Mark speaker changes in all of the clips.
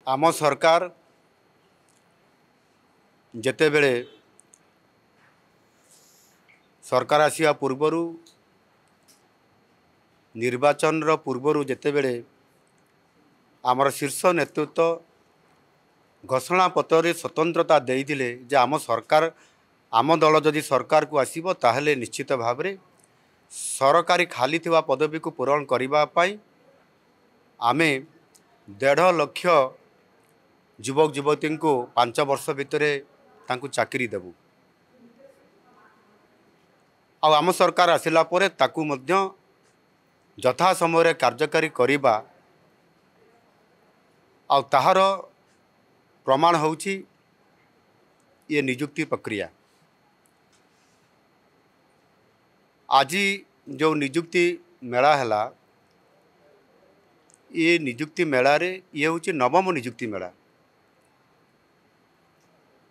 Speaker 1: आम सरकार जेतेबेले सरकार आसिया पूर्वरु निर्वाचन पूर्वरु जेतेबेले आमर शीर्ष नेतृत्व घोषणा पत्र स्वतंत्रता देइथिले जे आम सरकार आम दल जदि सरकार को आसीबो ताहले निश्चित भाव में सरकारी खाली थिबा पदवी को पूरण करिबा पाई आमे 1.5 लाख युवक युवती को 5 वर्ष भितर तांकु चाकरी देबु। आम सरकार आसिला परे ताकु मध्य यथा समय कार्यकारी करिबा आ ताहार प्रमाण होउछि ये नियुक्ति प्रक्रिया। आज जो नियुक्ति मेला है ये नियुक्ति मेला रे ये हूँ नवम नियुक्ति मेला।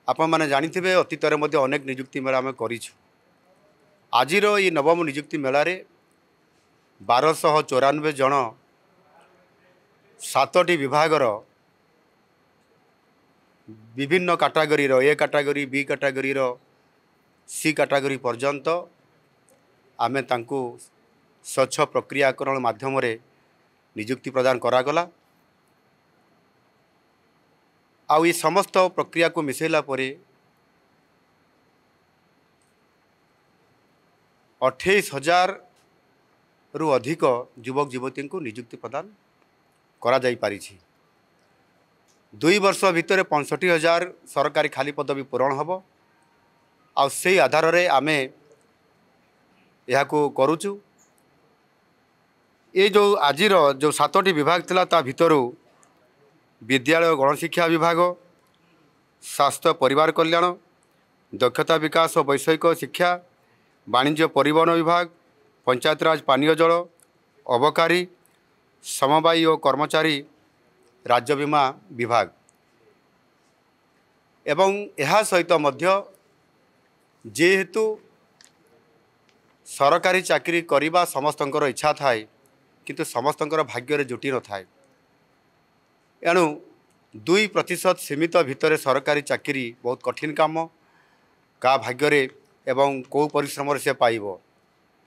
Speaker 1: आपण मैंने जानी अतीत अनेक नियुक्ति मेला आम करूँ। आज ये नवम नियुक्ति मेला रे 1294 जन 7टी विभागर विभिन्न category A category B category C category पर्यंत आमे तांकु स्वच्छ प्रक्रियाकरण माध्यम नियुक्ति प्रदान करागला। आ ये समस्त प्रक्रिया को मिसेला परे 28,000 रु अधिक युवक युवती को नियुक्ति प्रदान करा जाई पारिछि। 2 वर्ष भितर 65,000 सरकारी खाली पदवी पूरण हब। आ से आधार रे आमे यह करुचु। ये जो आज जो 7टी विभाग थिला ता भितरु विद्यालय गणशिक्षा विभाग, स्वास्थ्य परिवार कल्याण, दक्षता विकास और वैषयिक शिक्षा, वाणिज्य परिवहन विभाग, पंचायतराज पानीय जल, अबकारी, समवायी और कर्मचारी राज्य बीमा विभाग एवं यह सहित मध्य जेहेतु सरकारी चाकरी करिबा समस्तंकर इच्छा थाए किंतु समस्तंकर भाग्य रे जुटी न थाए। एणु 2% सीमित भितर सरकारी चाकरी बहुत कठिन काम का भाग्य रे एवं को परिश्रम से पाइबो।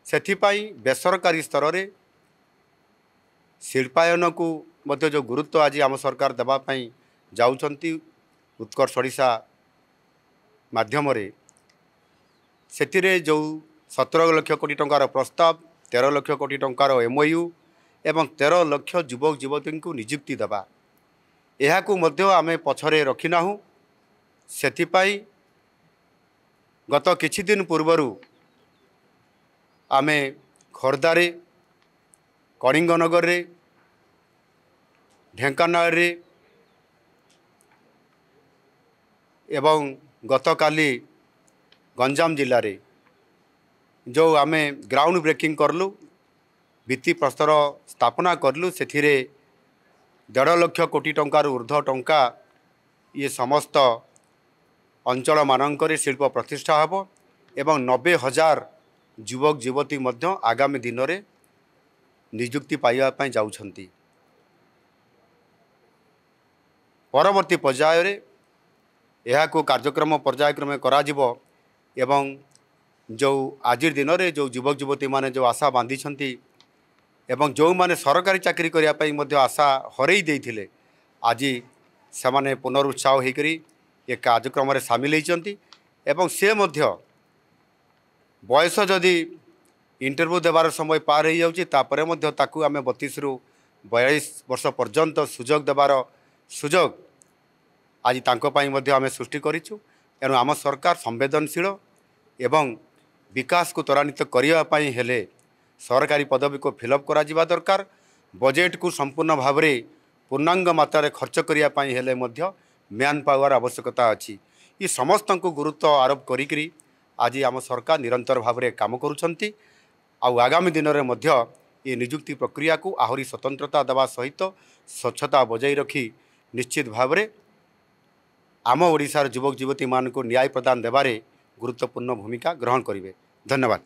Speaker 1: सेथिपाई बेसरकारी स्तर रे शिल्पायन को मध्य जो गुरुत्व आज आम सरकार देवाई जाउछंती उत्कर्ष ओडिशा माध्यम रे सेतिरे जो 17 लाख कोटी टंकार प्रस्ताव 13 लाख कोटी टंकार MOU एवं 13 लाख युवक युवती को नियुक्ति देवा यह आमे पछरे रखिनाहु। सेथिपाई गत किछि दिन पूर्वरु आमे खोर्धारे, कलिंगनगर रे, ढेंकानाल रे एवं गत काली गंजाम जिल्ला रे जो आमे ग्राउंड ब्रेकिंग करलु, भित्ति प्रस्तर स्थापना करलु। सेथिरे 1.5 लाख कोटी टंकार ऊर्ध्व टंका ये समस्त अंचल मानकर शिल्प प्रतिष्ठा हब एवं 90,000 युवक युवती मध्य आगामी दिन में नियुक्ति पाइबा जाउछंती। परवर्ती पर्याय रे यह को कार्यक्रम पर्यायक्रम करा जिवो एवं जो आज दिन में जो युवक युवती माने जो आशा बांधी एवं जो माने सरकारी चाकरी करने आशा हरई देइथिले आज से माने पुनरुत्साह होकरी ये कार्यक्रम में सामिल होती एवं से मध्य बयस जदि इंटरव्यू देवार समय पार हो जाउची तापरे मध्य ताकू आमे 32 रु 42 वर्ष पर्यंत सुजोग देवार सुजोग आज तांको पाई मध्य आमे सृष्टि करिछु। एनु आम सरकार संवेदनशील एवं विकास को त्वरान्वित करिया पाई हेले सरकारी पदवी को फिलअप करा जिबा दरकार। बजेट को संपूर्ण भाव में पूर्णांग मात्रा खर्च करिया पाई हेले मध्य मैन पावर आवश्यकता अछि। ये समस्त को गुरुत्व आरोप करी आज आम सरकार निरंतर भाव में काम करुछंती। आगामी दिन में मध्य ये नियुक्ति प्रक्रिया को आहरी स्वतंत्रता देवा सहित स्वच्छता बजाई रखी निश्चित भाव में आम ओडिशार युवक युवती मान को न्याय प्रदान देवारे गुरुत्वपूर्ण भूमिका ग्रहण करेंगे। धन्यवाद।